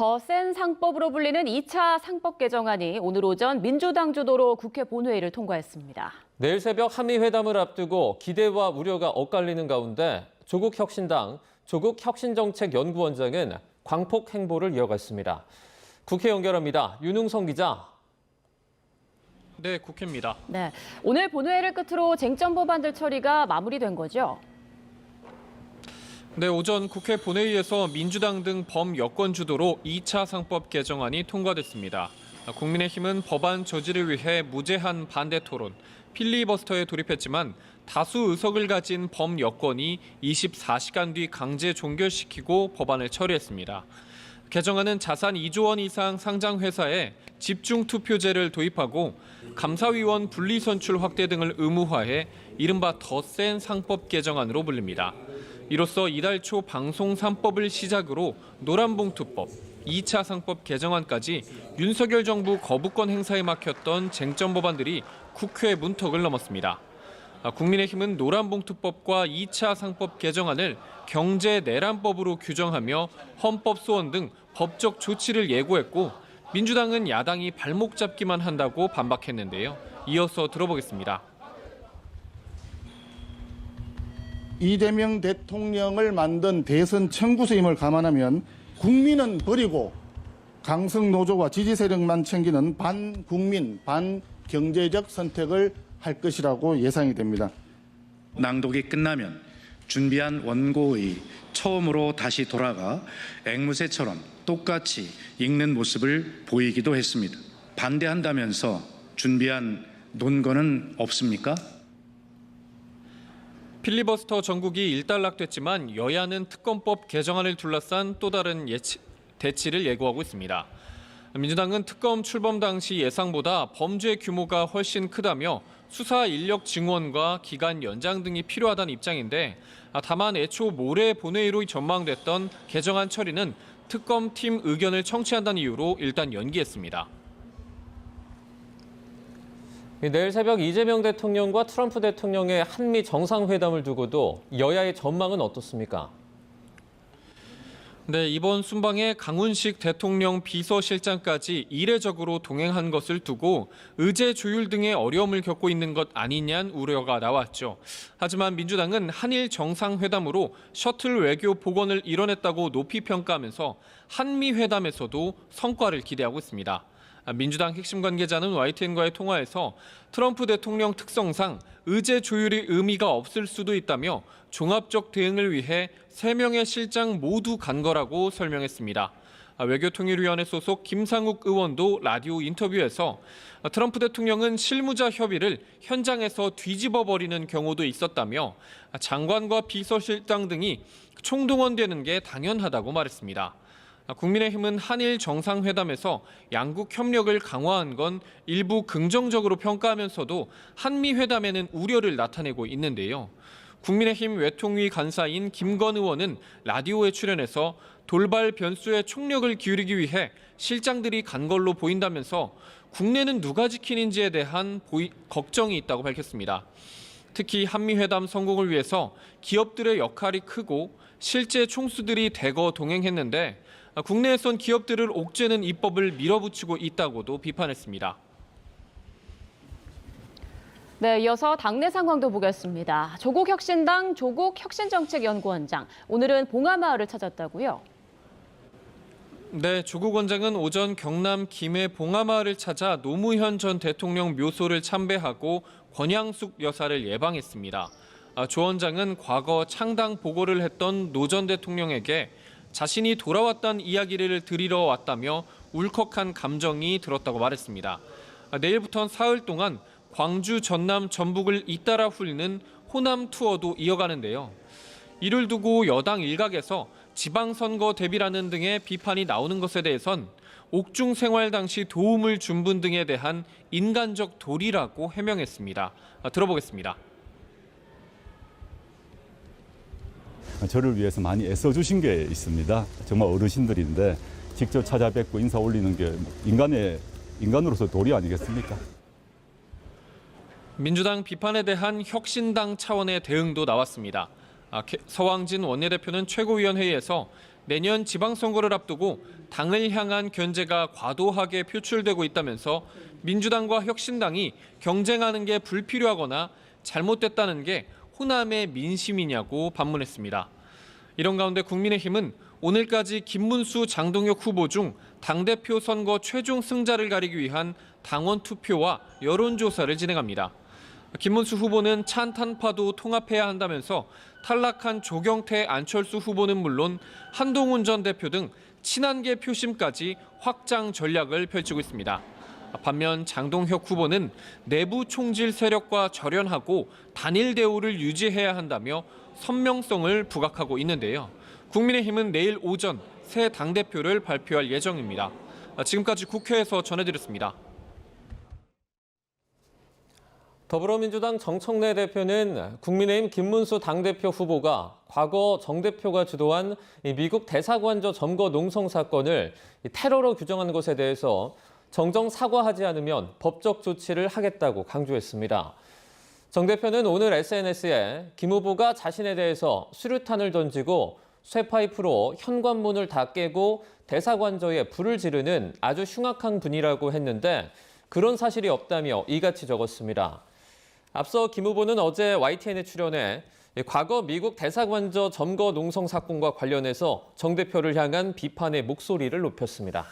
더 센 상법으로 불리는 2차 상법 개정안이 오늘 오전 민주당 주도로 국회 본회의를 통과했습니다. 내일 새벽 한미회담을 앞두고 기대와 우려가 엇갈리는 가운데 조국 혁신당 조국혁신정책연구원장은 광폭 행보를 이어갔습니다. 국회 연결합니다. 윤웅성 기자. 네, 국회입니다. 네, 오늘 본회의를 끝으로 쟁점 법안들 처리가 마무리된 거죠? 네, 오전 국회 본회의에서 민주당 등 범여권 주도로 2차 상법 개정안이 통과됐습니다. 국민의힘은 법안 저지를 위해 무제한 반대 토론, 필리버스터에 돌입했지만 다수 의석을 가진 범여권이 24시간 뒤 강제 종결시키고 법안을 처리했습니다. 개정안은 자산 2조 원 이상 상장 회사에 집중 투표제를 도입하고 감사위원 분리선출 확대 등을 의무화해 이른바 더 센 상법 개정안으로 불립니다. 이로써 이달 초 방송 3법을 시작으로 노란봉투법, 2차 상법 개정안까지 윤석열 정부 거부권 행사에 막혔던 쟁점 법안들이 국회 문턱을 넘었습니다. 국민의힘은 노란봉투법과 2차 상법 개정안을 경제내란법으로 규정하며 헌법 소원 등 법적 조치를 예고했고 민주당은 야당이 발목 잡기만 한다고 반박했는데요. 이어서 들어보겠습니다. 이재명 대통령을 만든 대선 청구서임을 감안하면 국민은 버리고 강성 노조와 지지 세력만 챙기는 반국민, 반경제적 선택을 할 것이라고 예상이 됩니다. 낭독이 끝나면 준비한 원고의 처음으로 다시 돌아가 앵무새처럼 똑같이 읽는 모습을 보이기도 했습니다. 반대한다면서 준비한 논거는 없습니까? 필리버스터 전국이 일단락됐지만 여야는 특검법 개정안을 둘러싼 또 다른 대치를 예고하고 있습니다. 민주당은 특검 출범 당시 예상보다 범죄 규모가 훨씬 크다며 수사 인력 증원과 기간 연장 등이 필요하다는 입장인데 다만 애초 모레 본회의로 전망됐던 개정안 처리는 특검팀 의견을 청취한다는 이유로 일단 연기했습니다. 내일 새벽 이재명 대통령과 트럼프 대통령의 한미 정상회담을 두고도 여야의 전망은 어떻습니까? 네, 이번 순방에 강훈식 대통령 비서실장까지 이례적으로 동행한 것을 두고 의제 조율 등의 어려움을 겪고 있는 것 아니냐는 우려가 나왔죠. 하지만 민주당은 한일 정상회담으로 셔틀 외교 복원을 이뤄냈다고 높이 평가하면서 한미회담에서도 성과를 기대하고 있습니다. 민주당 핵심 관계자는 YTN과의 통화에서 트럼프 대통령 특성상 의제 조율이 의미가 없을 수도 있다며 종합적 대응을 위해 3명의 실장 모두 간 거라고 설명했습니다. 외교통일위원회 소속 김상욱 의원도 라디오 인터뷰에서 트럼프 대통령은 실무자 협의를 현장에서 뒤집어버리는 경우도 있었다며 장관과 비서실장 등이 총동원되는 게 당연하다고 말했습니다. 국민의힘은 한일 정상회담에서 양국 협력을 강화한 건 일부 긍정적으로 평가하면서도 한미회담에는 우려를 나타내고 있는데요. 국민의힘 외통위 간사인 김건 의원은 라디오에 출연해서 돌발 변수에 총력을 기울이기 위해 실장들이 간 걸로 보인다면서 국내는 누가 지키는지에 대한 걱정이 있다고 밝혔습니다. 특히 한미회담 성공을 위해서 기업들의 역할이 크고 실제 총수들이 대거 동행했는데 국내에선 기업들을 옥죄는 입법을 밀어붙이고 있다고도 비판했습니다. 네, 이어서 당내 상황도 보겠습니다. 조국혁신당 조국혁신정책연구원장, 오늘은 봉하마을을 찾았다고요? 네, 조국 원장은 오전 경남 김해 봉하마을을 찾아 노무현 전 대통령 묘소를 참배하고 권양숙 여사를 예방했습니다. 조 원장은 과거 창당 보고를 했던 노 전 대통령에게 자신이 돌아왔다는 이야기를 드리러 왔다며 울컥한 감정이 들었다고 말했습니다. 내일부터는 사흘 동안 광주, 전남, 전북을 잇따라 훑는 호남 투어도 이어가는데요. 이를 두고 여당 일각에서 지방선거 대비라는 등의 비판이 나오는 것에 대해선 옥중 생활 당시 도움을 준 분 등에 대한 인간적 도리라고 해명했습니다. 들어보겠습니다. 저를 위해서 많이 애써주신 게 있습니다. 정말 어르신들인데 직접 찾아뵙고 인사 올리는 게 인간으로서 도리 아니겠습니까? 민주당 비판에 대한 혁신당 차원의 대응도 나왔습니다. 서왕진 원내대표는 최고위원회의에서 내년 지방선거를 앞두고 당을 향한 견제가 과도하게 표출되고 있다면서 민주당과 혁신당이 경쟁하는 게 불필요하거나 잘못됐다는 게 호남의 민심이냐고 반문했습니다. 이런 가운데 국민의힘은 오늘까지 김문수, 장동혁 후보 중 당대표 선거 최종 승자를 가리기 위한 당원 투표와 여론조사를 진행합니다. 김문수 후보는 찬탄파도 통합해야 한다면서 탈락한 조경태, 안철수 후보는 물론 한동훈 전 대표 등 친한계 표심까지 확장 전략을 펼치고 있습니다. 반면 장동혁 후보는 내부 총질 세력과 절연하고 단일 대우를 유지해야 한다며 선명성을 부각하고 있는데요. 국민의힘은 내일 오전 새 당대표를 발표할 예정입니다. 지금까지 국회에서 전해드렸습니다. 더불어민주당 정청래 대표는 국민의힘 김문수 당대표 후보가 과거 정 대표가 주도한 미국 대사관저 점거 농성 사건을 테러로 규정한 것에 대해서 정정 사과하지 않으면 법적 조치를 하겠다고 강조했습니다. 정 대표는 오늘 SNS에 김 후보가 자신에 대해서 수류탄을 던지고 쇠파이프로 현관문을 다 깨고 대사관저에 불을 지르는 아주 흉악한 분이라고 했는데 그런 사실이 없다며 이같이 적었습니다. 앞서 김 후보는 어제 YTN에 출연해 과거 미국 대사관저 점거 농성 사건과 관련해서 정 대표를 향한 비판의 목소리를 높였습니다.